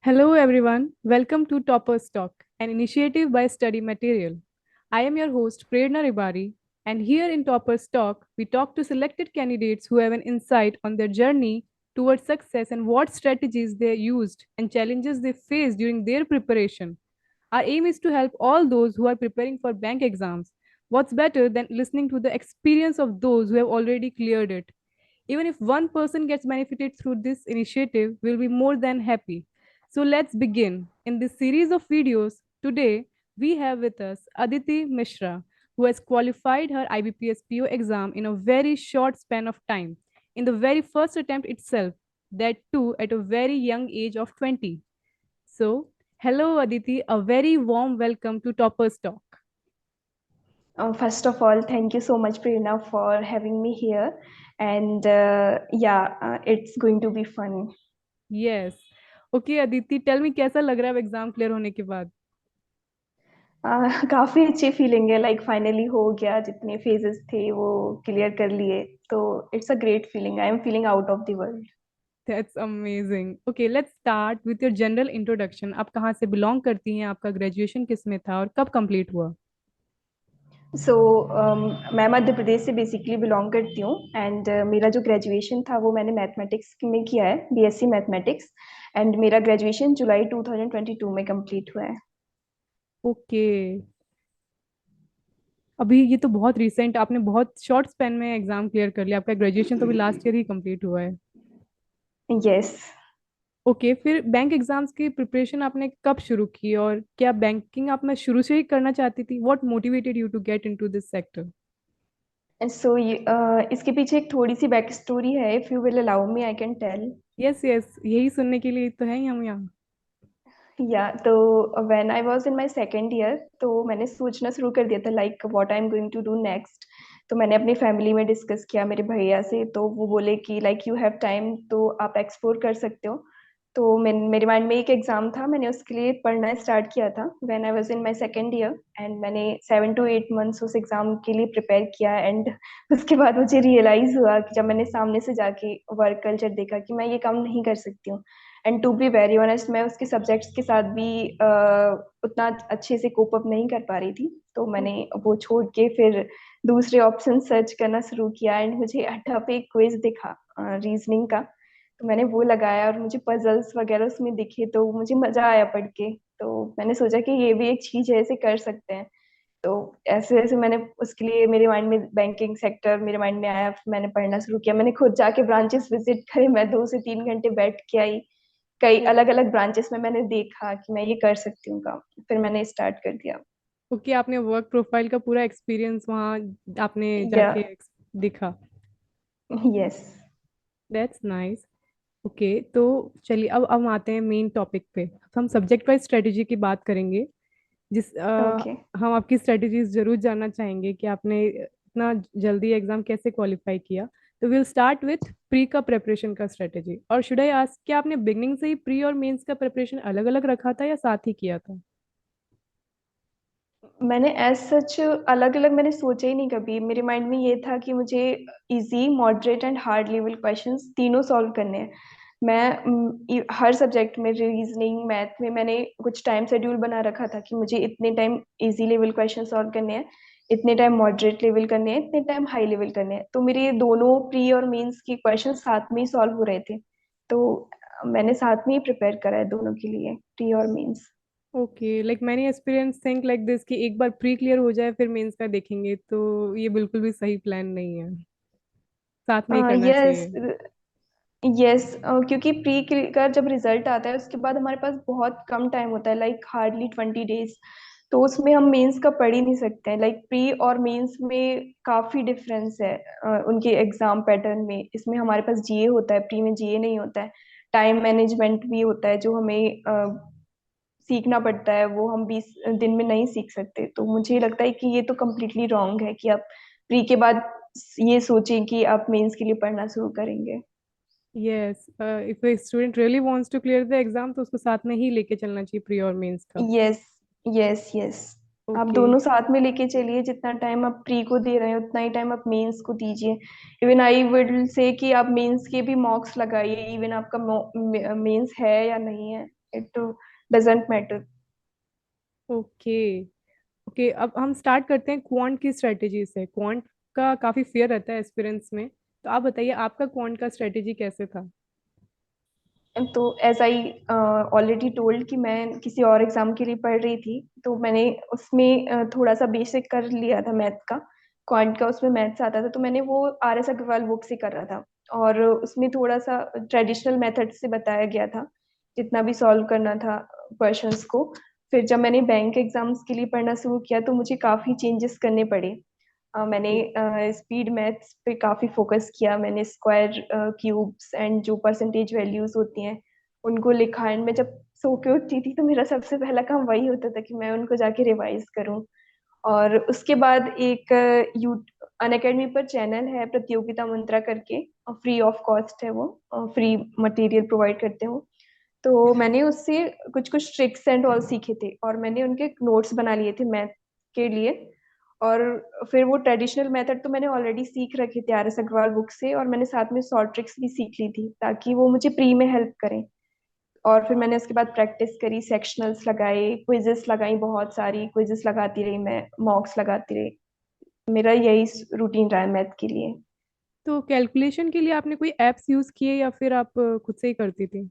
Hello, everyone. Welcome to Toppers Talk, an initiative by Study Material. I am your host, Prerna Ribari, and here in Toppers Talk, we talk to selected candidates who have an insight on their journey towards success and what strategies they used and challenges they faced during their preparation. Our aim is to help all those who are preparing for bank exams. What's better than listening to the experience of those who have already cleared it? Even if one person gets benefited through this initiative, we'll be more than happy. So let's begin. In this series of videos, today we have with us Aditi Mishra, who has qualified her IBPS PO exam in a very short span of time, in the very first attempt itself, that too at a very young age of 20. So, hello Aditi, a very warm welcome to Toppers Talk. First of all, thank you so much, Prerna, for having me here. And it's going to be fun. Yes. Okay, Aditi, tell me कैसा लग रहा है exam clear होने के बाद? काफी अच्छी feeling है, लाइक फाइनली हो गया, जितने फेजेस थे वो क्लियर कर लिए। तो it's a great feeling, I am feeling out of the world. That's amazing. Okay, let's start with your general introduction. आप कहाँ से बिलोंग करती हैं? आपका ग्रेजुएशन किस में था और कब कंप्लीट हुआ? सो मैं मध्य प्रदेश से बेसिकली बिलोंग करती हूँ। एंड मेरा जो ग्रेजुएशन था वो मैंने मैथमेटिक्स में किया है, बीएससी मैथमेटिक्स। एंड मेरा ग्रेजुएशन जुलाई 2022 में कंप्लीट हुआ है। ओके, अभी ये तो बहुत रिसेंट, आपने बहुत शॉर्ट स्पैन में एग्जाम क्लियर कर लिया। आपका ग्रेजुएशन तो अभी लास्ट ईयर ही कंप्लीट हुआ है। यस। ओके, फिर बैंक एग्जाम्स की प्रिपरेशन आपने कब शुरू की और क्या बैंकिंग आप मैं शुरू से ही करना चाहती थी? What motivated you to get into this sector? So इसके पीछे एक थोड़ी सी बैक स्टोरी है, if you will allow me I can tell. Yes yes, यही सुनने के लिए तो है ही हम यहाँ। या तो when I was in my second year, तो मैंने सोचना शुरू कर दिया था like what I am going to do next. तो मैंने अपनी फैमिली में डिस्कस किया मेरे भैया से, तो वो बोले कि लाइक यू हैव टाइम, तो आप एक्सप्लोर कर सकते हो। तो मेरे माइंड में एक एग्जाम था, मैंने उसके लिए पढ़ना स्टार्ट किया था when I was in my second year. And मैंने 7 to 8 months उस एग्जाम के लिए प्रिपेयर किया। एंड उसके बाद मुझे रियलाइज हुआ कि जब मैंने सामने से जाके वर्क कल्चर देखा कि मैं ये काम नहीं कर सकती हूँ। And to be very honest, मैं उसके सब्जेक्ट्स के साथ भी उतना अच्छे से कोप अप नहीं कर पा रही थी। तो मैंने वो छोड़ के फिर दूसरे ऑप्शन सर्च करना शुरू किया। एंड मुझे अड्डा पे एक क्विज दिखा रीजनिंग का। तो मैंने वो लगाया और मुझे पजल्स वगैरह उसमें दिखे, तो मुझे मजा आया पढ़ के। तो मैंने सोचा कि ये भी एक चीज है, ऐसे कर सकते हैं। तो ऐसे ऐसे मैंने उसके लिए मेरे माइंड में बैंकिंग सेक्टर मेरे माइंड में आया, फिर मैंने पढ़ना शुरू किया। मैंने खुद जाके ब्रांचेस विजिट करे, मैं 2 से 3 घंटे बैठ के आई। कई अलग अलग ब्रांचेस में मैंने देखा कि मैं ये कर सकती हूँ काम, फिर मैंने स्टार्ट कर दिया। ओके, आपने वर्क प्रोफाइल का पूरा एक्सपीरियंस वहाँ आपने या। जाके दिखा। यस। That's nice. ओके, तो चलिए अब हम आते हैं मेन टॉपिक पे। अब हम सब्जेक्ट वाइज स्ट्रेटेजी की बात करेंगे। ओके। हम आपकी स्ट्रेटेजीज जरूर जानना चाहेंगे कि आपने इतना जल्दी एग्जाम कैसे क्वालिफाई किया। तो विल स्टार्ट विथ प्री का प्रेपरेशन का स्ट्रेटेजी। और शुड आई आस्क, क्या आपने बिगनिंग से ही प्री और मेंस का प्रेपरेशन अलग अलग रखा था या साथ ही किया था? मैंने एज सच अलग अलग मैंने सोचा ही नहीं कभी। मेरे माइंड में ये था कि मुझे easy, moderate and hard level questions तीनों सॉल्व करने हैं। मैं हर सब्जेक्ट में, रीजनिंग, मैथ में मैंने कुछ टाइम शेड्यूल बना रखा था कि मुझे इतने time easy level question solve करने हैं, इतने टाइम मॉडरेट लेवल करने हैं, इतने टाइम हाई लेवल करने हैं। तो मेरे दोनों प्री और मेंस के क्वेश्चन साथ में ही सॉल्व हो रहे थे। तो मैंने साथ में ही प्रिपेयर करा है दोनों के लिए, प्री और mains. Okay, like many experience think like this कि एक बार प्री क्लियर हो जाए फिर मेंस का देखेंगे, तो ये बिल्कुल भी सही प्लान नहीं है। साथ में ही करना यस। चाहिए। यस, क्योंकि प्री का जब रिजल्ट आता है उसके बाद हमारे पास बहुत कम टाइम होता है, लाइक हार्डली 20 डेज। तो उसमें हम मेंस का पढ़ ही नहीं सकते हैं। लाइक प्री और मेंस में काफी डिफरेंस है उनके एग्जाम पैटर्न में। इसमें हमारे पास जीए होता है, प्री में जीए नहीं होता है। टाइम मैनेजमेंट भी होता है जो हमें सीखना पड़ता है, वो हम 20 दिन में नहीं सीख सकते। तो मुझे लगता है कि ये तो कम्प्लीटली रॉन्ग है कि आप प्री के बाद ये सोचें कि आप मेंस के लिए पढ़ना शुरू करेंगे। Yes, if a student really wants to clear the exam तो उसको साथ में ही लेके चलना चाहिए प्री और मेंस का। यस। यस। यस। आप ओके। दोनों साथ में लेके चलिए, जितना टाइम आप प्री को दे रहे हैं उतना ही टाइम आप मेंस को दीजिए। इवन आई विल से कि आप मेंस के भी मॉक्स लगाइए, इवन आपका मेंस है या नहीं है। It doesn't matter. Okay. Okay, अब हम स्टार्ट करते हैं क्वांट की स्ट्रेटेजी से। क्वांट का काफी फेयर रहता है एस्पिरेंट्स में, तो आप बताइए आपका क्वांट का स्ट्रेटेजी कैसे था? तो एज आई ऑलरेडी टोल्ड कि मैं किसी और एग्जाम के लिए पढ़ रही थी, तो मैंने उसमें थोड़ा सा बेसिक कर लिया था मैथ का। क्वांट का उसमें मैथ्स आता था, तो मैंने वो RS अग्रवाल बुक से कर रहा था। और उसमें थोड़ा सा ट्रेडिशनल मेथड से बताया गया था जितना भी सॉल्व करना था क्वेश्चंस को। फिर जब मैंने बैंक एग्जाम्स के लिए पढ़ना शुरू किया तो मुझे काफ़ी चेंजेस करने पड़े। मैंने स्पीड मैथ्स पे काफ़ी फोकस किया। मैंने स्क्वायर क्यूब्स एंड जो परसेंटेज वैल्यूज होती हैं उनको लिखा। एंड मैं जब सो के उठती थी तो मेरा सबसे पहला काम वही होता था कि मैं उनको जाके रिवाइज करूं। और उसके बाद एक यू अनअकैडमी पर चैनल है प्रतियोगिता मंत्रा करके, फ्री ऑफ कॉस्ट है वो, फ्री मटेरियल प्रोवाइड करते हो। तो मैंने उससे कुछ कुछ ट्रिक्स एंड ऑल सीखे थे और मैंने उनके नोट्स बना लिए थे मैथ के लिए। और फिर वो ट्रेडिशनल मेथड तो मैंने ऑलरेडी सीख रखे थे RS अग्रवाल बुक से, और मैंने साथ में शॉर्ट ट्रिक्स भी सीख ली थी ताकि वो मुझे प्री में हेल्प करें। और फिर मैंने उसके बाद प्रैक्टिस करी, सेक्शनल्स लगाए, क्विजेस लगाई, बहुत सारी क्विजेस लगाती रही मैं, मॉक्स लगाती रही। मेरा यही रूटीन रहा है मैथ के लिए। तो कैलकुलेशन के लिए आपने कोई एप्स यूज किए या फिर आप खुद से ही करती थी?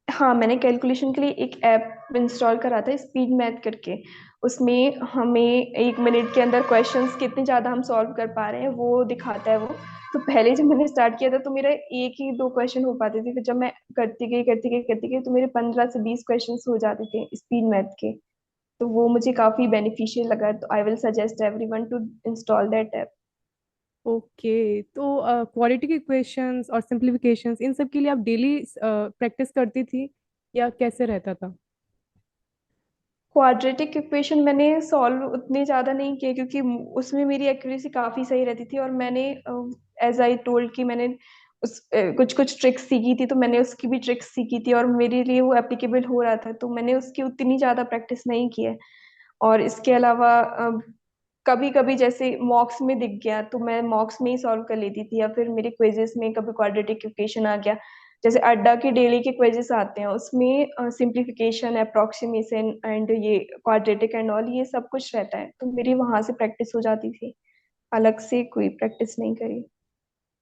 हाँ, मैंने कैलकुलेशन के लिए एक ऐप इंस्टॉल करा था, स्पीड मैथ करके। उसमें हमें 1 मिनट के अंदर क्वेश्चंस कितने ज़्यादा हम सॉल्व कर पा रहे हैं वो दिखाता है वो। तो पहले जब मैंने स्टार्ट किया था तो मेरा एक ही दो क्वेश्चन हो पाते थे, फिर जब मैं करती गई तो मेरे 15 से 20 क्वेश्चन हो जाते थे स्पीड मैथ के। तो वो मुझे काफ़ी बेनिफिशियल लगा, तो I will suggest everyone to install that app. Okay, तो क्वालिटी के क्वेश्चंस और सिंप्लीफिकेशंस इन सब के लिए आप डेली प्रैक्टिस करती थी या कैसे रहता था? क्वाड्रेटिक इक्वेशन मैंने सॉल्व उतने ज़्यादा नहीं किए क्योंकि उसमें मेरी एक्यूरेसी काफ़ी सही रहती थी। और मैंने एज आई टोल्ड कि मैंने उस कुछ कुछ ट्रिक्स सीखी थी, तो मैंने उसकी भी ट्रिक्स सीखी थी और मेरे लिए वो एप्लीकेबल हो रहा था, तो मैंने उसकी उतनी ज़्यादा प्रैक्टिस नहीं की है। और इसके अलावा कभी कभी जैसे मॉक्स में दिख गया तो मैं मॉक्स में ही सॉल्व कर लेती थी, या फिर मेरे क्विजेस में कभी क्वाड्रेटिक इक्वेशन आ गया। जैसे अड्डा के डेली के क्विजेस आते हैं उसमें सिंप्लीफिकेशन, अप्रोक्सीमेशन एंड ये क्वाड्रेटिक एंड ऑल ये सब कुछ रहता है, तो मेरी वहां से प्रैक्टिस हो जाती थी। अलग से कोई प्रैक्टिस नहीं करी।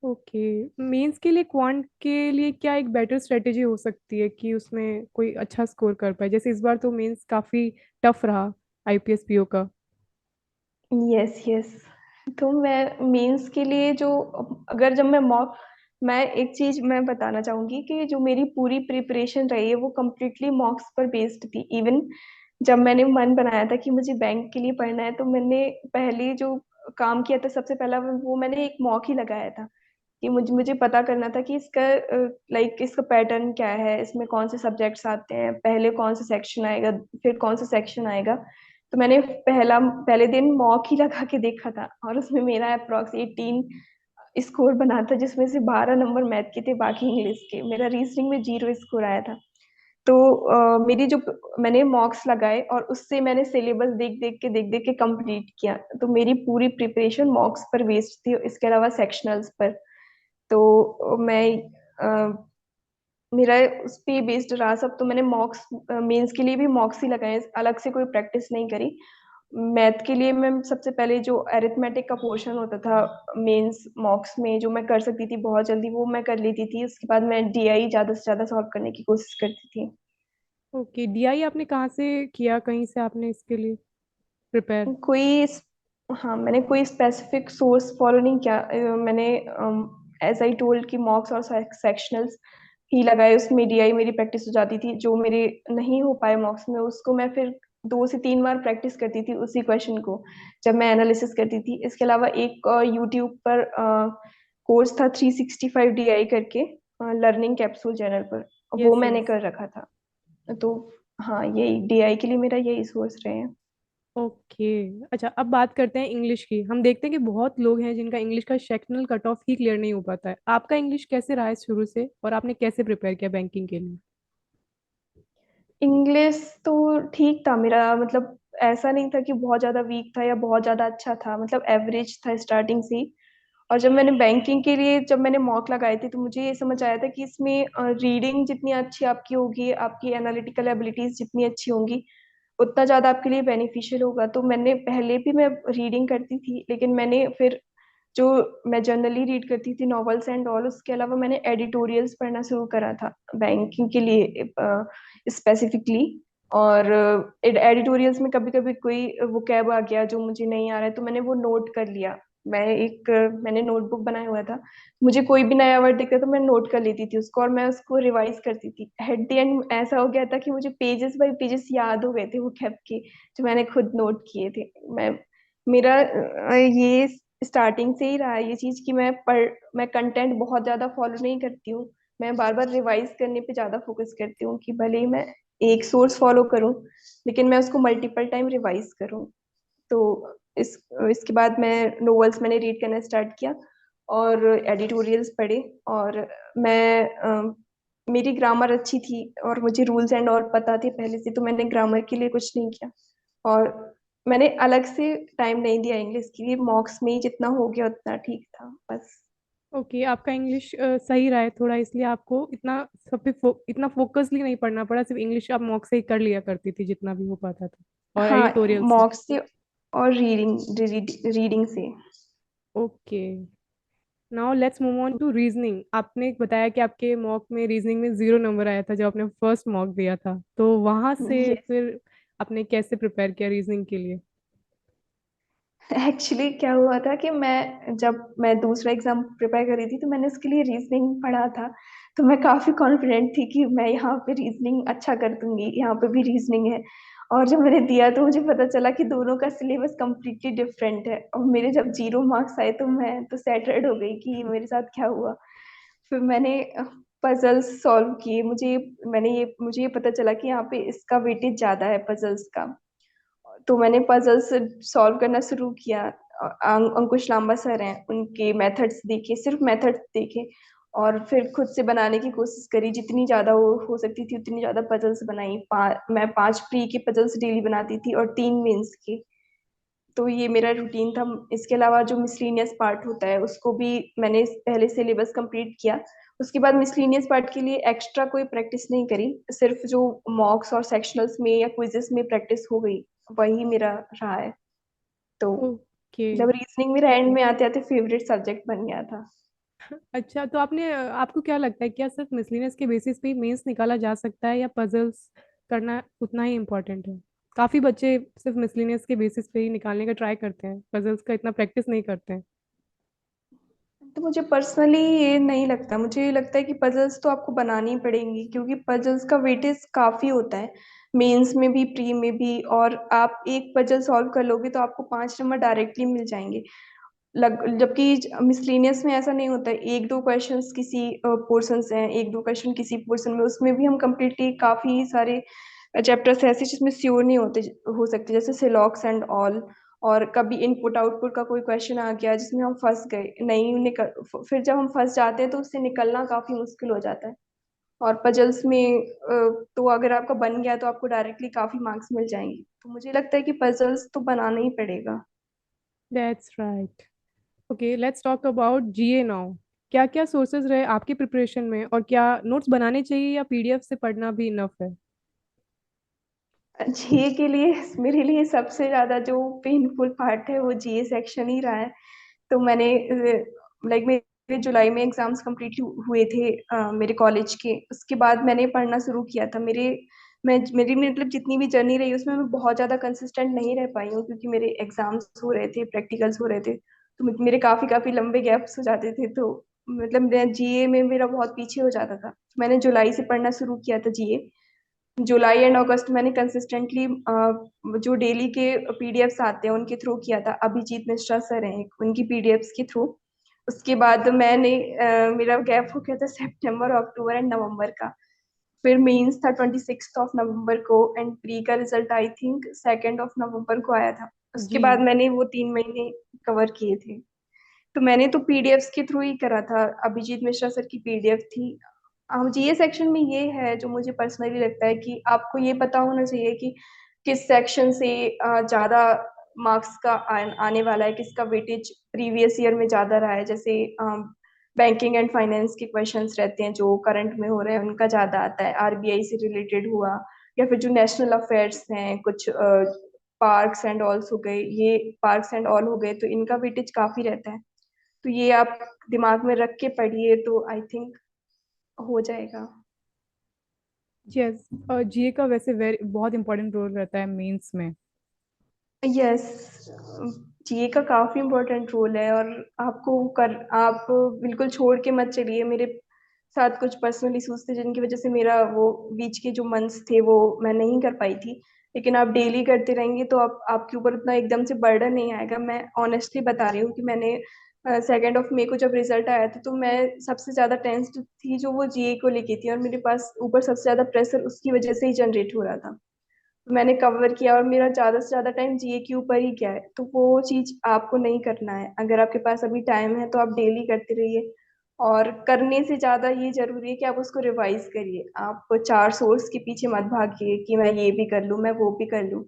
ओके, मेंस के लिए क्वांट के लिए क्या एक बेटर स्ट्रेटेजी हो सकती है कि उसमें कोई अच्छा स्कोर कर पाए? जैसे इस बार तो मेंस काफी टफ रहा आईपीएस पीओ का। Yes yes. तो मैं मेंस के लिए जो, अगर जब मैं एक चीज मैं बताना चाहूंगी कि जो मेरी पूरी प्रिपरेशन रही है वो कम्प्लीटली मॉक्स पर बेस्ड थी। इवन जब मैंने मन बनाया था कि मुझे बैंक के लिए पढ़ना है तो मैंने पहले जो काम किया था सबसे पहला वो मैंने एक मॉक ही लगाया था कि मुझे मुझे पता करना था कि इसका लाइक इसका पैटर्न क्या है, इसमें कौन से सब्जेक्ट्स आते हैं, पहले कौन सा सेक्शन आएगा, फिर कौन सा सेक्शन आएगा। तो मैंने पहले दिन मॉक ही लगा के देखा था और उसमें मेरा अप्रोक्स 18 स्कोर बना था, जिसमें से 12 नंबर मैथ के थे, बाकी इंग्लिश के। मेरा रीजनिंग में 0 स्कोर आया था। तो मेरी जो मैंने मॉक्स लगाए और उससे मैंने सिलेबस देख देख के कंप्लीट किया, तो मेरी पूरी प्रिपरेशन मॉक्स पर बेस्ड थी, इसके अलावा सेक्शनल्स पर। तो मैं मेरा उस पे बेस्ड रहा सब। तो मैंने मॉक्स मेंस के लिए भी मॉक्स ही लगाए, अलग से कोई प्रैक्टिस नहीं करी। मैथ के लिए मैं सबसे पहले जो अरिथमेटिक का पोर्शन होता था मेंस मॉक्स में जो मैं कर सकती थी बहुत जल्दी वो मैं कर लेती थी। उसके बाद मैं DI ज्यादा से ज्यादा सॉल्व करने की कोशिश करती थी। ओके, डीआई आपने कहाँ से किया? कहीं से आपने इसके लिए प्रिपेयर? कोई हाँ, मैंने कोई स्पेसिफिक सोर्स फॉलो नहीं किया। मैंने एज आई टोल्ड कि मॉक्स और सेक्शनल्स ही लगाए, उसमें DI मेरी प्रैक्टिस हो जाती थी। जो मेरे नहीं हो पाए मॉक्स में उसको मैं फिर 2 से 3 बार प्रैक्टिस करती थी उसी क्वेश्चन को जब मैं एनालिसिस करती थी। इसके अलावा एक यूट्यूब पर कोर्स था 365 DI करके, लर्निंग कैप्सूल चैनल पर, वो यस मैंने यस। कर रखा था। तो हाँ, यही DI के लिए मेरा यही सोर्स रहे हैं। ओके। अच्छा, अब बात करते हैं इंग्लिश की। हम देखते हैं कि बहुत लोग हैं जिनका इंग्लिश का सेक्शनल कट ऑफ ही क्लियर नहीं हो पाता है। आपका इंग्लिश कैसे रहा है शुरू से, और आपने कैसे प्रिपेयर किया बैंकिंग के लिए? इंग्लिश तो ठीक था मेरा, मतलब ऐसा नहीं था कि बहुत ज्यादा वीक था या बहुत ज्यादा अच्छा था, मतलब एवरेज था स्टार्टिंग से ही। और जब मैंने बैंकिंग के लिए जब मैंने मॉक लगाए थे तो मुझे ये समझ आया था कि इसमें रीडिंग जितनी अच्छी आपकी होगी, आपकी एनालिटिकल एबिलिटीज जितनी अच्छी होंगी, उतना ज्यादा आपके लिए बेनिफिशियल होगा। तो मैंने पहले भी मैं रीडिंग करती थी, लेकिन मैंने फिर जो मैं जनरली रीड करती थी नॉवेल्स एंड ऑल, उसके अलावा मैंने एडिटोरियल्स पढ़ना शुरू करा था बैंकिंग के लिए स्पेसिफिकली। और एडिटोरियल्स में कभी कभी कोई वोकैब आ गया जो मुझे नहीं आ रहा है तो मैंने वो नोट कर लिया। मैंने नोटबुक बनाया हुआ था, मुझे कोई भी नया वर्ड दिखता तो मैं नोट कर लेती थी उसको और मैं उसको रिवाइज करती थी। एट द एंड ऐसा हो गया था कि मुझे पेजेस बाय पेजेस याद हो गए थे वो कैब के, जो मैंने खुद नोट किए थे। मैं मेरा ये स्टार्टिंग से ही रहा है ये चीज कि मैं कंटेंट बहुत ज्यादा फॉलो नहीं करती हूँ। मैं बार बार रिवाइज करने पे ज्यादा फोकस करती हूँ कि भले ही मैं एक सोर्स फॉलो करूँ, लेकिन मैं उसको मल्टीपल टाइम रिवाइज करूँ। तो इस इसके बाद नोवेल्स मैंने रीड करना स्टार्ट किया और एडिटोरियल्स पढ़े। और मेरी ग्रामर अच्छी थी और मुझे रूल्स एंड और पता थे पहले से, तो मैंने ग्रामर के लिए कुछ नहीं किया। और मैंने अलग से टाइम नहीं दिया इंग्लिश के लिए, मॉक्स में ही जितना हो गया उतना ठीक था बस। ओके, आपका इंग्लिश सही रहा है थोड़ा, इसलिए आपको इतना सब पे इतना फोकसली नहीं पढ़ना पड़ा, सिर्फ इंग्लिश आप मॉक से ही कर लिया करती थी जितना भी हो पाता था, और हाँ, एडिटोरियल से। मॉक्स से और रीडिंग से। Okay, now let's move on to reasoning. आपने बताया कि आपके मॉक में रीजनिंग में 0 नंबर आया था जब आपने फर्स्ट मॉक दिया था, तो वहां से यस, फिर आपने कैसे प्रिपेयर किया रीजनिंग के लिए? एक्चुअली क्या हुआ था कि जब मैं दूसरा एग्जाम प्रिपेयर कर रही थी तो मैंने उसके लिए रीजनिंग पढ़ा था। तो मैं काफी कॉन्फिडेंट थी कि मैं यहाँ पे रीजनिंग अच्छा कर दूंगी, यहाँ पे भी रीजनिंग है। और जब मैंने दिया तो मुझे पता चला कि दोनों का सिलेबस कम्प्लीटली डिफरेंट है, और मेरे जब 0 मार्क्स आए तो मैं तो सैटरड हो गई कि मेरे साथ क्या हुआ। फिर मैंने पजल्स सॉल्व किए। मुझे ये पता चला कि यहाँ पे इसका वेटेज ज्यादा है पजल्स का। तो मैंने पजल्स सॉल्व करना शुरू किया। अंकुश लांबा सर हैं, उनके मेथड्स देखे, सिर्फ मेथड्स देखे, और फिर खुद से बनाने की कोशिश करी। जितनी ज्यादा वो हो सकती थी उतनी ज्यादा पजल्स बनाई। मैं 5 प्री के पजल्स डेली बनाती थी और 3 मेंस के। तो ये मेरा रूटीन था। इसके अलावा जो मिसलीनियस पार्ट होता है उसको भी मैंने पहले सिलेबस कंप्लीट किया। उसके बाद मिसलीनियस पार्ट के लिए एक्स्ट्रा कोई प्रैक्टिस नहीं करी, सिर्फ जो मॉक्स और सेक्शनल्स में या क्विजेस में प्रैक्टिस हो गई, वही मेरा रहा है। तो ओके। जब रीजनिंग मेरा एंड में आते आते फेवरेट सब्जेक्ट बन गया था। अच्छा, तो आपको क्या लगता है, क्या सिर्फ मिसलिनियस के बेसिस पे ही मेंस निकाला जा सकता है, या पजल्स करना उतना ही इम्पोर्टेंट है? काफी बच्चे सिर्फ मिसलिनियस के बेसिस पे ही निकालने का ट्राई करते हैं, पजल्स का इतना प्रैक्टिस नहीं करते हैं। तो मुझे पर्सनली ये नहीं लगता, मुझे ये लगता है कि पजल्स तो आपको बनानी ही पड़ेंगी, क्योंकि पजल्स का वेटेज काफी होता है, मेंस में भी प्री में भी। और आप एक पजल सॉल्व कर लोगे तो आपको 5 नंबर डायरेक्टली मिल जाएंगे। जबकि मिसलेनियस में ऐसा नहीं होता है। एक दो क्वेश्चंस किसी पोर्शन से हैं, एक दो क्वेश्चन किसी पोर्शन में, उसमें भी हम कम्प्लीटली काफी सारे चैप्टर्स ऐसे जिसमें श्योर नहीं होते हो सकते, जैसे सिलॉक्स एंड ऑल। और कभी इनपुट आउटपुट का कोई क्वेश्चन आ गया जिसमें हम फंस गए, नहीं निकल, फिर जब हम फंस जाते हैं तो उससे निकलना काफी मुश्किल हो जाता है। और पजल्स में तो अगर आपका बन गया तो आपको डायरेक्टली काफी मार्क्स मिल जाएंगे। तो मुझे लगता है कि पजल्स तो बनाना ही पड़ेगा। That's right. Okay, let's talk about GA now. क्या क्या सोर्सेज रहे आपकी प्रिपरेशन में, और क्या नोट्स बनाने चाहिए या पीडीएफ से पढ़ना भी इनफ है? जीए के लिए मेरे लिए सबसे ज्यादा जो पेनफुल पार्ट है वो जीए सेक्शन ही रहा है। तो मैंने मेरे जुलाई में एग्जाम्स कंप्लीट हुए थे मेरे कॉलेज के। उसके बाद मैंने पढ़ना शुरू किया था। मेरी मतलब जितनी भी जर्नी रही उसमें मैं बहुत ज़्यादा कंसिस्टेंट नहीं रह पाई हूँ, क्योंकि मेरे एग्जाम्स हो रहे थे, प्रैक्टिकल्स हो रहे थे, तो मेरे काफ़ी काफ़ी लंबे गैप्स हो जाते थे। तो मतलब मैं जीए में मेरा बहुत पीछे हो जाता था। मैंने जुलाई से पढ़ना शुरू किया था जीए। जुलाई एंड अगस्त मैंने कंसिस्टेंटली जो डेली के पीडीएफ्स आते हैं उनके थ्रू किया था। अभिजीत मिश्रा सर हैं उनकी पीडीएफ्स के थ्रू। उसके बाद मेरा गैप हो गया था सितंबर अक्टूबर एंड नवंबर का। फिर मेंस था 26 ऑफ नवंबर को, एंड प्री का result I think 2 of November को आया था। उसके जी। बाद मैंने वो 3 महीने कवर किए थे। तो मैंने तो पीडीएफ्स के थ्रू ही करा था। अभिजीत मिश्रा सर की पीडीएफ थी। जीए सेक्शन में ये है जो मुझे पर्सनली लगता है कि आपको ये पता होना चाहिए कि किस सेक्शन से ज्यादा मार्क्स का आने वाला है, किसका वेटेज प्रीवियस ईयर में ज्यादा रहा है। जैसे बैंकिंग एंड फाइनेंस के क्वेश्चंस रहते हैं जो करंट में हो रहे हैं, उनका ज्यादा आता है। आरबीआई से रिलेटेड हुआ, या फिर जो नेशनल अफेयर्स हैं, कुछ पार्क्स एंड ऑल्स हो गए, ये पार्क्स एंड ऑल हो गए, तो इनका वेटेज काफी रहता है। तो ये आप दिमाग में रख के पढ़िए तो आई थिंक हो जाएगा। यस, और जीए का वैसे वेरी बहुत इंपॉर्टेंट रोल रहता है मेंस में। यस, जीए का काफी इम्पोर्टेंट रोल है। और आप बिल्कुल छोड़ के मत चलिए। मेरे साथ कुछ पर्सनल इश्यूज थे जिनकी वजह से मेरा वो बीच के जो मंथ्स थे वो मैं नहीं कर पाई थी। लेकिन आप डेली करते रहेंगे तो आप आपके ऊपर उतना एकदम से बर्डन नहीं आएगा। मैं ऑनेस्टली बता रही हूँ कि मैंने 2 ऑफ मई को जब रिजल्ट आया था तो मैं सबसे ज्यादा टेंस्ड थी जो वो जीए को लेके थी, और मेरे पास ऊपर सबसे ज्यादा प्रेशर उसकी वजह से ही जनरेट हो रहा था। मैंने कवर किया और मेरा ज्यादा से ज्यादा टाइम जीए के ऊपर ही गया है। तो वो चीज आपको नहीं करना है। अगर आपके पास अभी टाइम है तो आप डेली करते रहिए। और करने से ज्यादा ये जरूरी है कि आप उसको रिवाइज करिए। आप 4 सोर्स के पीछे मत भागिए कि मैं ये भी कर लूँ, मैं वो भी कर लूँ।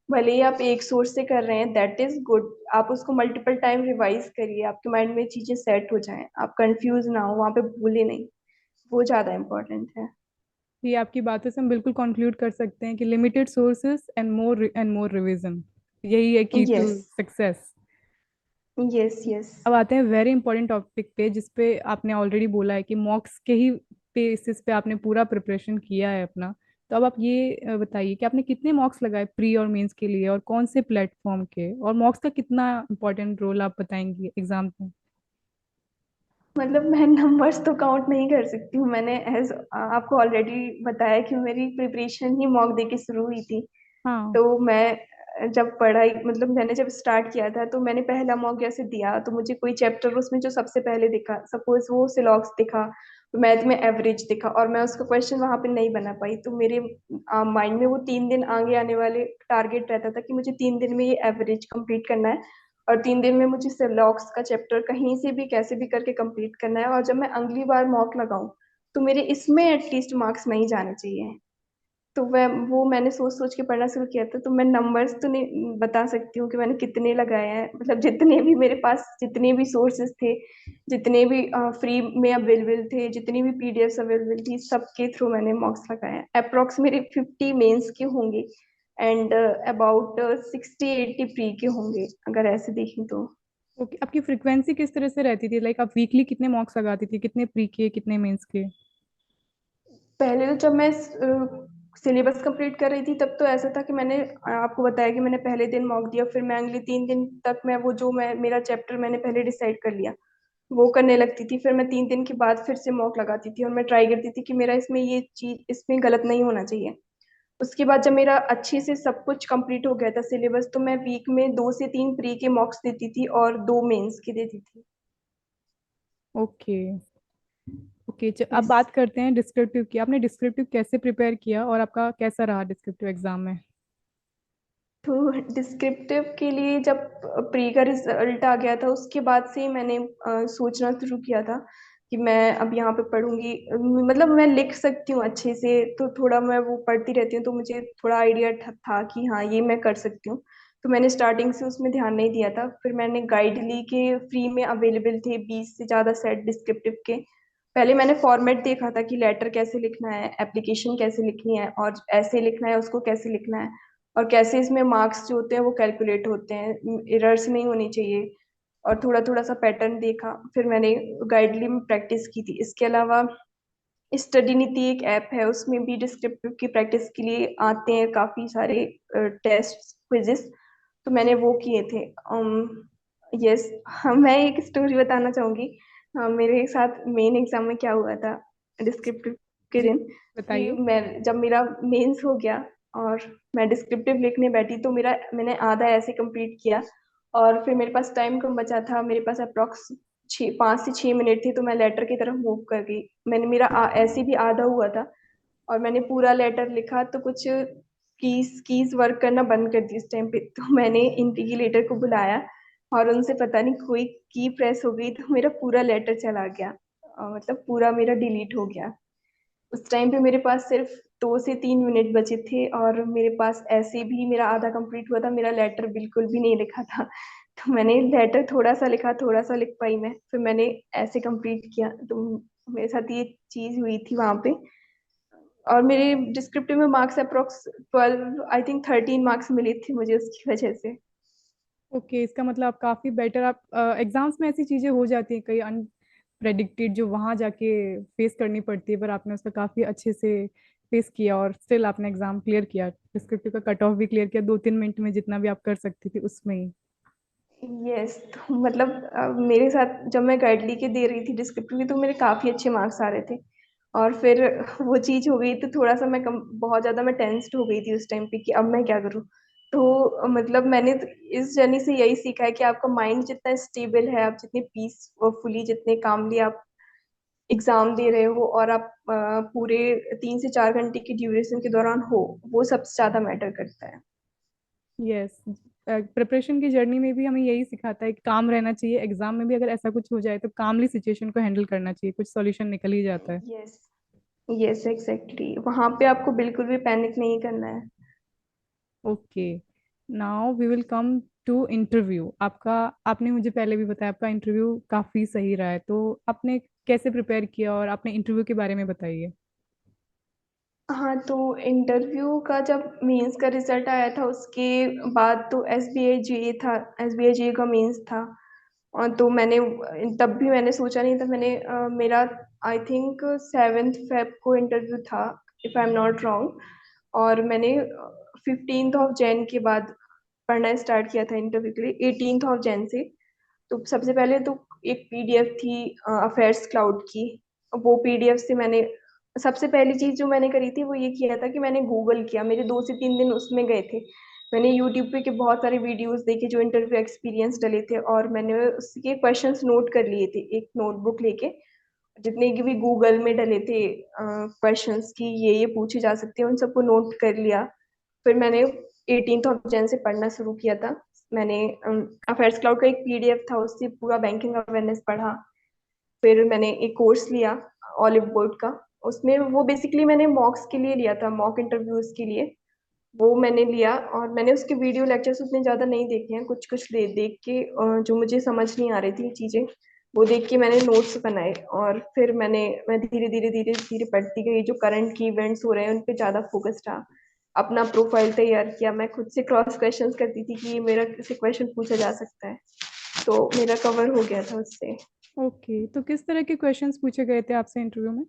भले ही आप एक सोर्स से कर रहे हैं, दैट इज गुड। आप उसको मल्टीपल टाइम रिवाइज करिए, आपके माइंड में चीजें सेट हो जाएं, आप कंफ्यूज ना हो, वहां पे भूले नहीं। वो ज्यादा इम्पोर्टेंट है। ये आपकी बातों से हम बिल्कुल कंक्लूड कर सकते हैं कि limited sources and more revision, यही है key to yes, success. Yes, yes. अब आते हैं वेरी इंपॉर्टेंट टॉपिक पे, जिसपे आपने ऑलरेडी बोला है कि मॉक्स के ही बेसिस पे आपने पूरा प्रिपरेशन किया है अपना। तो अब आप ये बताइए कि आपने कितने मॉक्स लगाए प्री और मेंस के लिए, और कौन से प्लेटफॉर्म के, और मॉक्स का कितना इंपॉर्टेंट रोल आप बताएंगी एग्जाम में। मतलब मैं नंबर्स तो काउंट नहीं कर सकती हूँ। मैंने एज आपको ऑलरेडी बताया कि मेरी प्रिपरेशन ही मॉक दे के शुरू हुई थी। हाँ। तो मैं जब पढ़ाई मतलब मैंने जब स्टार्ट किया था तो मैंने पहला मॉक जैसे दिया तो मुझे कोई चैप्टर उसमें जो सबसे पहले दिखा, सपोज वो सिलॉक्स दिखा, मैथ में एवरेज दिखा, और मैं उसका क्वेश्चन वहां पे नहीं बना पाई, तो मेरे माइंड में वो 3 दिन आगे आने वाले टारगेट रहता था कि मुझे 3 दिन में ये एवरेज कंप्लीट करना है। और 3 दिन में मुझे सिलॉक्स का चैप्टर कहीं से भी कैसे भी करके कंप्लीट करना है। और जब मैं अगली बार मॉक लगाऊं तो मेरे इसमें एटलीस्ट मार्क्स नहीं जाने चाहिए। तो मैंने सोच सोच के पढ़ना शुरू किया था। तो मैं नंबर्स तो नहीं बता सकती हूँ कि मैंने कितने लगाए हैं। मतलब जितने भी मेरे पास जितने भी सोर्सेज थे, जितने भी फ्री में अवेलेबल थे, जितनी भी पीडीएफ्स अवेलेबल थी, सबके थ्रू मैंने मॉक्स लगाए हैं। अप्रोक्स मेरे 50 मेंस के होंगे एंड अबाउट 60-80 प्री के होंगे, अगर ऐसे देखें तो। ओके, आपकी फ्रीक्वेंसी किस तरह से रहती थी, लाइक आप वीकली कितने मॉक्स लगाती थी, कितने प्री के कितने मेंस के। पहले तो जब मैं सिलेबस कंप्लीट कर रही थी तब तो ऐसा था कि मैंने आपको बताया कि मैंने पहले दिन मॉक दिया, फिर मैं अगले 3 दिन तक मैं वो जो मैं मेरा चैप्टर मैंने पहले डिसाइड कर लिया वो करने लगती थी। फिर मैं 3 दिन के बाद फिर से मॉक लगाती थी और मैं ट्राई करती थी कि मेरा इसमें ये चीज इसमें गलत नहीं होना चाहिए। उसके बाद जब मेरा अच्छे से सब कुछ कंप्लीट हो गया था सिलेबस, तो मैं वीक में 2 से 3 प्री के मॉक्स देती थी और 2 मेंस के देती थी। ओके। ओके, अब यस। बात करते हैं डिस्क्रिप्टिव की। आपने डिस्क्रिप्टिव कैसे प्रिपेयर किया और आपका कैसा रहा डिस्क्रिप्टिव एग्जाम में। तो डिस्क्रिप्टिव के लिए जब प्री का रिजल्ट आ गया था उसके बाद से ही मैंने सोचना शुरू किया था कि मैं अब यहाँ पे पढ़ूंगी। मतलब मैं लिख सकती हूँ अच्छे से, तो थोड़ा मैं वो पढ़ती रहती हूँ तो मुझे थोड़ा आइडिया था कि हाँ ये मैं कर सकती हूँ। तो मैंने स्टार्टिंग से उसमें ध्यान नहीं दिया था। फिर मैंने गाइड ली के फ्री में अवेलेबल थे 20 से ज़्यादा सेट डिस्क्रिप्टिव के। पहले मैंने फॉर्मेट देखा था कि लेटर कैसे लिखना है, एप्लीकेशन कैसे लिखनी है, और ऐसे लिखना है उसको कैसे लिखना है, और कैसे इसमें मार्क्स जो होते हैं वो कैलकुलेट होते हैं, एरर्स नहीं होनी चाहिए। और थोड़ा थोड़ा सा पैटर्न देखा, फिर मैंने गाइडली में प्रैक्टिस की थी। इसके अलावा स्टडी नीति एक ऐप है, उसमें भी डिस्क्रिप्टिव की प्रैक्टिस के लिए आते हैं काफी सारे टेस्ट क्विजेस, तो मैंने वो किए थे। यस। हाँ, मैं एक स्टोरी बताना चाहूंगी। मेरे साथ मेन एग्जाम में क्या हुआ था डिस्क्रिप्टिव के जी, दिन, कि बताइए। मैं जब मेरा मेंस हो गया और मैं डिस्क्रिप्टिव लिखने बैठी तो मैंने आधा ऐसे कंप्लीट किया। और फिर मेरे पास टाइम कम बचा था, मेरे पास अप्रोक्स 5 से 6 मिनट थे, तो मैं लेटर की तरफ मूव कर गई। मैंने ऐसे भी आधा हुआ था और मैंने पूरा लेटर लिखा, तो कुछ कीज कीज वर्क करना बंद कर दी उस टाइम पे। तो मैंने इन्विजिलेटर को बुलाया और उनसे पता नहीं कोई की प्रेस हो गई तो मेरा पूरा लेटर चला गया। मतलब पूरा मेरा डिलीट हो गया। उस टाइम पे मेरे पास सिर्फ 2 से 3 मिनट बचे थे और मेरे पास ऐसे भी मेरा आधा कंप्लीट हुआ था, मेरा लेटर बिल्कुल भी नहीं लिखा था। तो मैंने लेटर थोड़ा सा लिखा, थोड़ा सा लिख पाई मैं, फिर मैंने ऐसे कंप्लीट किया। तो मेरे साथ ये चीज हुई थी वहां पे। और मेरे डिस्क्रिप्टिव में marks approx 12, I think 13 marks मिले थे मुझे उसकी वजह से। ओके, इसका मतलब आप काफ़ी बेटर, आप एग्जाम्स में ऐसी चीज़ें हो जाती हैं कई अनप्रेडिक्टेड जो वहाँ जाके फेस करनी पड़ती है, पर आपने उसका काफ़ी अच्छे से फेस किया और स्टिल आपने एग्जाम क्लियर किया, डिस्क्रिप्टिव का कट ऑफ भी क्लियर किया 2-3 मिनट में, जितना भी आप कर सकती थी उसमें ही। यस, तो मतलब मेरे साथ जब मैं गाइडली के दे रही थी डिस्क्रिप्टिव की, तो मेरे काफी अच्छे मार्क्स आ रहे थे। और फिर वो चीज हो गई तो थोड़ा सा बहुत ज्यादा मैं टेंस्ड हो गई थी उस टाइम पे कि अब मैं क्या करूँ। तो मतलब मैंने तो इस जर्नी से यही सीखा है कि आपका माइंड जितना स्टेबल है, आप जितने पीसफुली, जितने कामली आप एग्जाम दे रहे हो, और आप पूरे 3 से 4 घंटे की ड्यूरेशन के दौरान हो, वो सबसे ज्यादा मैटर करता है। यस, प्रिपरेशन की जर्नी में भी हमें यही सिखाता है कि काम रहना चाहिए, एग्जाम में भी अगर ऐसा कुछ हो जाए तो कामली सिचुएशन को हैंडल करना चाहिए, कुछ सॉल्यूशन निकल ही जाता है। यस, यस, एग्जैक्टली, वहां पे आपको बिल्कुल भी पैनिक नहीं करना है। Okay, now we will come to interview आपका। आपने मुझे पहले भी बताया आपका इंटरव्यू काफ़ी सही रहा है, तो आपने कैसे प्रिपेयर किया और आपने इंटरव्यू के बारे में बताइए। हाँ, तो इंटरव्यू का जब मेंस का रिजल्ट आया था उसके बाद तो एसबीआई जीए था, एसबीआई जीए का मेंस था। और तो मैंने तब भी मैंने सोचा नहीं था, मैंने मेरा आई थिंक 7 फेब को इंटरव्यू था, if I am not wrong. और मैंने 15 ऑफ जैन के बाद पढ़ना स्टार्ट किया था इंटरव्यू के लिए, 18 ऑफ जैन से। तो सबसे पहले तो एक पीडीएफ थी अफेयर्स क्लाउड की। वो पीडीएफ से मैंने सबसे पहली चीज जो मैंने करी थी वो ये किया था कि मैंने गूगल किया, मेरे 2 से 3 दिन उसमें गए थे। मैंने यूट्यूब पे के बहुत सारे वीडियोस देखे जो इंटरव्यू एक्सपीरियंस डले थे, और मैंने उसके क्वेश्चंस नोट कर लिए थे एक नोटबुक लेके। जितने की भी गूगल में डले थे क्वेश्चंस की ये पूछे जा सकते हैं, उन सबको नोट कर लिया। फिर मैंने 18 ऑफ जैन से पढ़ना शुरू किया था। मैंने अफेयर्स क्लाउड का एक पीडीएफ था, उससे पूरा बैंकिंग अवेयरनेस पढ़ा। फिर मैंने एक कोर्स लिया ऑलिव बोर्ड का। उसमें वो बेसिकली मैंने मॉक्स के लिए लिया था, मॉक इंटरव्यूज के लिए। वो मैंने लिया, और मैंने उसके वीडियो लेक्चर्स उतने ज्यादा नहीं देखे हैं, कुछ कुछ देख के जो मुझे समझ नहीं आ रही थी चीजें, वो देख के मैंने नोट्स बनाए। और फिर मैं धीरे धीरे धीरे धीरे पढ़ती गई, जो करंट की इवेंट्स हो रहे हैं उन पे ज्यादा फोकस था। अपना प्रोफाइल तैयार किया, मैं खुद से क्रॉस क्वेश्चंस करती थी कि ये मेरा से क्वेश्चन पूछा जा सकता है। तो मेरा कवर हो गया था उससे। ओके, तो किस तरह के क्वेश्चंस पूछे गए थे आपसे इंटरव्यू में।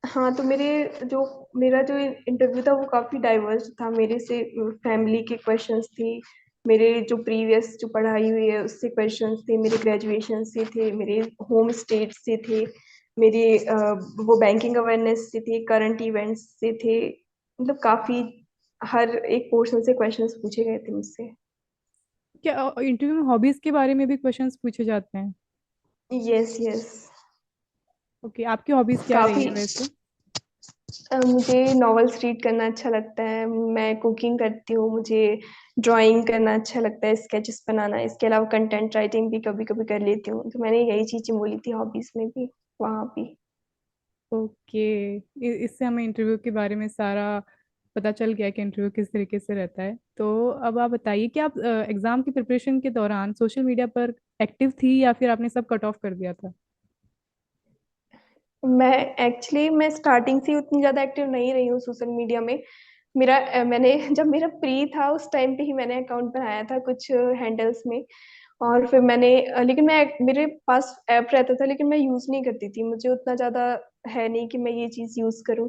हाँ, तो मेरा जो इंटरव्यू था वो काफी डाइवर्स था। मेरे से फैमिली के क्वेश्चंस थे, मेरे जो प्रीवियस जो पढ़ाई हुई है उससे क्वेश्चंस थे, मेरे ग्रेजुएशन से थे, मेरे होम स्टेट से थे, मेरे वो बैंकिंग अवेयरनेस से थे, करंट इवेंट्स से थे। मतलब काफी हर एक पोर्शन से क्वेश्चंस पूछे गए थे मुझसे। क्या इंटरव्यू में हॉबीज के बारे में भी क्वेश्चंस पूछे जाते हैं। यस, यस, ओके, आपकी हॉबीज क्या रही काफी। है वैसे। मुझे नॉवेल्स रीड करना अच्छा लगता है, मैं कुकिंग करती हूँ, मुझे ड्राइंग करना अच्छा लगता है, स्केचेस बनाना। इसके अलावा कंटेंट राइटिंग भी कभी कभी कर लेती हूँ। तो मैंने यही चीजें बोली थी हॉबीज में भी, वहाँ भी। ओके, इससे हमें इंटरव्यू के बारे में सारा पता चल गया कि इंटरव्यू किस तरीके से रहता है। तो अब आप बताइए कि आप एग्जाम की प्रिपरेशन के दौरान सोशल मीडिया पर एक्टिव थी या फिर आपने सब कट ऑफ कर दिया था। मैं मैं स्टार्टिंग से ही उतनी ज्यादा एक्टिव नहीं रही हूँ सोशल मीडिया में। मैंने जब मेरा प्री था उस टाइम पे ही मैंने अकाउंट बनाया था कुछ हैंडल्स में। और फिर लेकिन मेरे पास ऐप रहता था, लेकिन मैं यूज नहीं करती थी, मुझे उतना ज्यादा है नहीं कि मैं ये चीज यूज करूँ।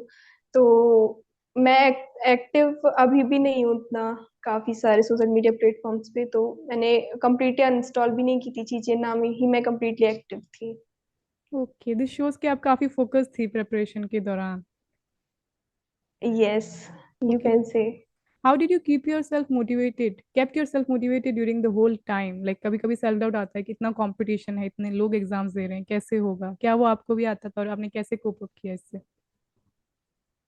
तो मैं एक्टिव अभी भी नहीं हूँ उतना काफी सारे सोशल मीडिया प्लेटफॉर्म्स पे। तो मैंने कम्प्लीटली अनइंस्टॉल भी नहीं की थी चीजें, ना में ही मैं कम्प्लीटली एक्टिव थी। ओके, दिस शोज कि आप काफी फोकस थी प्रिपरेशन के दौरान। Yes, you okay, can say. How did you keep yourself motivated, kept yourself motivated during the whole time, like कभी कभी सेल्फ डाउट आता है कि इतना कंपटीशन है, इतने लोग एग्जाम्स दे रहे हैं, कैसे होगा, क्या वो आपको भी आता था और आपने कैसे कोप अप किया इससे।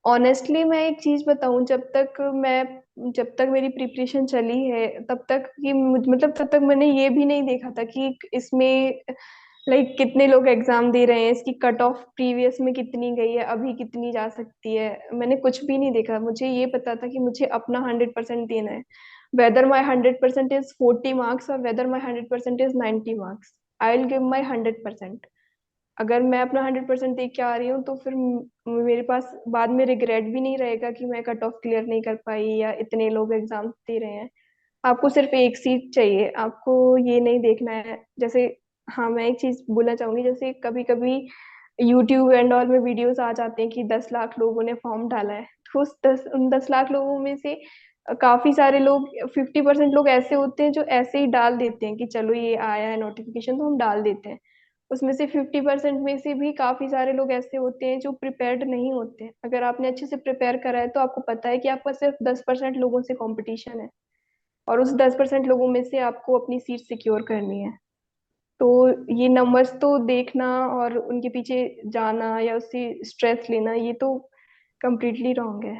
ऑनेस्टली मैं एक चीज बताऊं, जब तक मेरी प्रिपरेशन चली है तब तक मतलब तब तक मैंने ये भी नहीं देखा था कि इसमें लाइक कितने लोग एग्जाम दे रहे हैं, इसकी कट ऑफ प्रीवियस में कितनी गई है, अभी कितनी जा सकती है। मैंने कुछ भी नहीं देखा, मुझे ये पता था कि मुझे अपना 100% देना है। वेदर माई 100% इज 40 मार्क्स और whether my 100% is 90 marks, I will give my 100%। अगर मैं अपना 100% दे के आ रही हूँ तो फिर मेरे पास बाद में रिग्रेट भी नहीं रहेगा कि मैं कट ऑफ क्लियर नहीं कर पाई या इतने लोग एग्जाम दे रहे हैं। आपको सिर्फ एक सीट चाहिए, आपको ये नहीं देखना है जैसे। हाँ, मैं एक चीज बोलना चाहूंगी, जैसे कभी कभी यूट्यूब एंड ऑल में वीडियोस आ जाते हैं कि 10 लाख लोगों ने फॉर्म डाला है, तो उन 10 लाख लोगों में से काफी सारे लोग, 50% लोग ऐसे होते हैं जो ऐसे ही डाल देते हैं कि चलो ये आया है नोटिफिकेशन तो हम डाल देते हैं। उसमें से 50% में से भी काफी सारे लोग ऐसे होते हैं जो प्रिपेयर्ड नहीं होते हैं। अगर आपने अच्छे से प्रिपेयर करा है तो आपको पता है कि आपका सिर्फ 10% लोगों से कंपटीशन है, और उस 10% लोगों में से आपको अपनी सीट सिक्योर करनी है। तो ये नंबर्स तो देखना और उनके पीछे जाना या उससे स्ट्रेस लेना, ये तो कम्प्लीटली रॉन्ग है।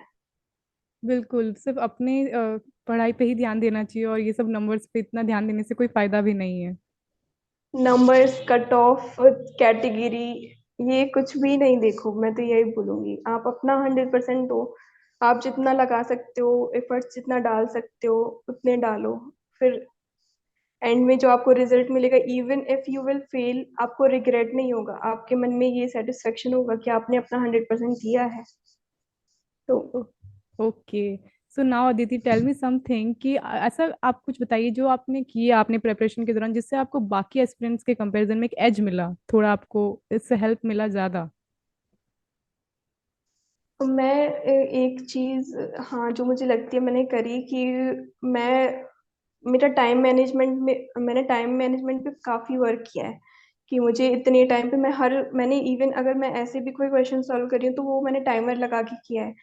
बिल्कुल, सिर्फ अपने पढ़ाई पे ही ध्यान देना चाहिए और ये सब नंबर्स पे इतना ध्यान देने से कोई फायदा भी नहीं है। नंबर्स, कट ऑफ, कैटेगरी, ये कुछ भी नहीं देखो। मैं तो यही बोलूंगी, आप अपना 100% दो। आप जितना लगा सकते हो, एफर्ट्स जितना डाल सकते हो उतने डालो। फिर एंड में जो आपको रिजल्ट मिलेगा, even if you will fail, आपको रिग्रेट नहीं होगा, आपके मन में ये सेटिस्फेक्शन होगा कि आपने अपना 100% दिया है। तो okay. So now Aditi, tell me something कि ऐसा आप कुछ बताइए जो आपने किया आपने प्रेपरेशन के दौरान, जिससे आपको बाकी एस्पिरेंट्स के कंपैरिजन में एक एज मिला, थोड़ा आपको इससे हेल्प मिला ज्यादा। मैं एक चीज, हाँ, जो मुझे लगती है मैंने करी कि मैं मेरा टाइम मैनेजमेंट में मैंने टाइम मैनेजमेंट पे काफी वर्क किया है। कि मुझे इतने टाइम पे मैंने इवन अगर मैं ऐसे भी कोई क्वेश्चन सॉल्व कर रही हूँ तो वो मैंने टाइमर लगा के किया है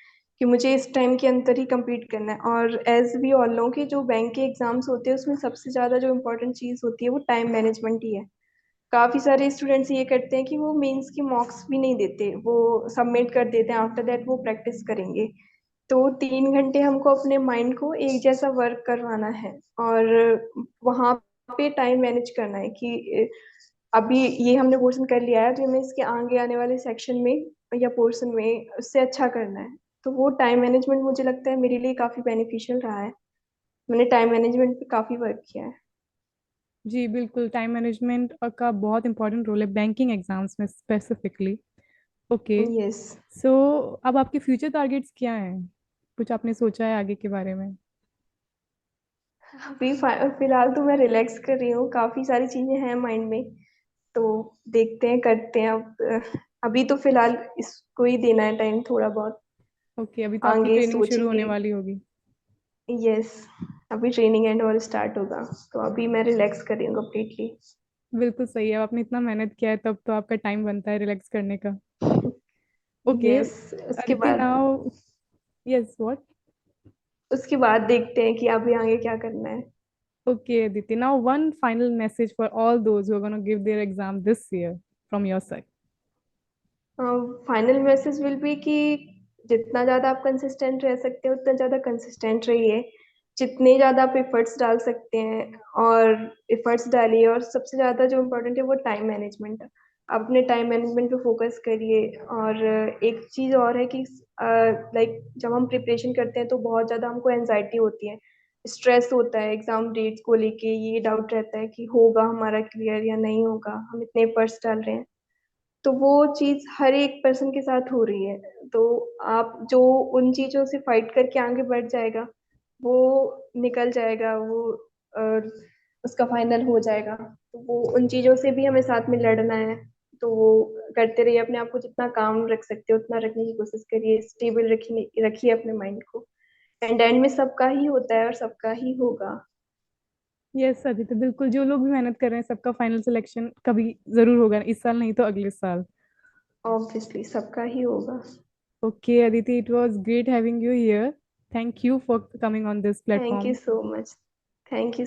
कि मुझे इस टाइम के अंदर ही कंप्लीट करना है। और एज वी ऑल नो कि जो बैंक के एग्जाम्स होते हैं उसमें सबसे ज्यादा जो इम्पोर्टेंट चीज होती है वो टाइम मैनेजमेंट ही है। काफी सारे स्टूडेंट्स ये करते हैं कि वो मेंस की मॉक्स भी नहीं देते, वो सबमिट कर देते हैं, आफ्टर दैट वो प्रैक्टिस करेंगे। तो 3 घंटे हमको अपने माइंड को एक जैसा वर्क करवाना है, और वहाँ पे टाइम मैनेज करना है कि अभी ये हमने पोर्शन कर लिया है तो हमें इसके आगे आने वाले सेक्शन में या पोर्शन में उससे अच्छा करना है। तो वो टाइम मैनेजमेंट मुझे लगता है मेरे लिए काफी बेनिफिशियल रहा है। मैंने टाइम मैनेजमेंट पे काफी वर्क किया है। जी बिल्कुल, टाइम मैनेजमेंट का बहुत इंपॉर्टेंट रोल है बैंकिंग एग्जाम्स में स्पेसिफिकली। ओके। यस। सो अब आपके फ्यूचर टारगेट्स क्या हैं? कुछ आपने सोचा है आगे के बारे में? अभी फिलहाल तो मैं रिलैक्स कर रही हूँ, काफी सारी चीजें हैं माइंड में। तो देखते हैं, करते हैं अब। अभी तो फिलहाल इसको ही देना है टाइम थोड़ा बहुत, ओके, अभी तो आपकी आगे ट्रेनिंग शुरू होने सोचेंगे। वाली होगी। यस, अभी ट्रेनिंग एंड और स्टार्ट होगा, तो अभी मैं रिलैक्स कर रही हूँ कम्प्लीटली। बिल्कुल सही है, आपने इतना मेहनत किया है तब तो आपका टाइम बनता है रिलैक्स करने का। ओके। यस। उसके अदिति बाद नाउ, यस व्हाट? उसके बाद देखते हैं कि अभी आगे क्या करना है। Okay, Aditi. Now, one final message for all those who are going to give their exam this year from your side. Final message will be कि जितना ज़्यादा आप कंसिस्टेंट रह सकते हो उतना ज़्यादा कंसिस्टेंट रहिए। जितने ज़्यादा आप एफर्ट्स डाल सकते हैं और एफर्ट्स डालिए, और सबसे ज़्यादा जो इम्पोर्टेंट है वो टाइम मैनेजमेंट है। आप अपने टाइम मैनेजमेंट पे फोकस करिए। और एक चीज़ और है कि लाइक जब हम प्रिपरेशन करते हैं तो बहुत ज़्यादा हमको एनजाइटी होती है, स्ट्रेस होता है एग्जाम डेट्स को लेके, ये डाउट रहता है कि होगा हमारा क्लियर या नहीं होगा, हम इतने एफर्ट्स डाल रहे हैं। तो वो चीज हर एक पर्सन के साथ हो रही है। तो आप जो उन चीजों से फाइट करके आगे बढ़ जाएगा, वो निकल जाएगा, वो उसका फाइनल हो जाएगा। तो वो उन चीजों से भी हमें साथ में लड़ना है। तो वो करते रहिए, अपने आप को जितना काम रख सकते हो उतना रखने की कोशिश करिए, स्टेबल रखिए रखिए अपने माइंड को। एंड में सबका ही होता है और सबका ही होगा। यस अदिति, बिल्कुल, जो लोग भी मेहनत कर रहे हैं सबका फाइनल सिलेक्शन कभी जरूर होगा, इस साल नहीं तो अगले साल। ऑब्वियसली सबका ही होगा। Okay, Aditi, it was great having you here. Thank you for coming on this thank you platform. So much. Thank you.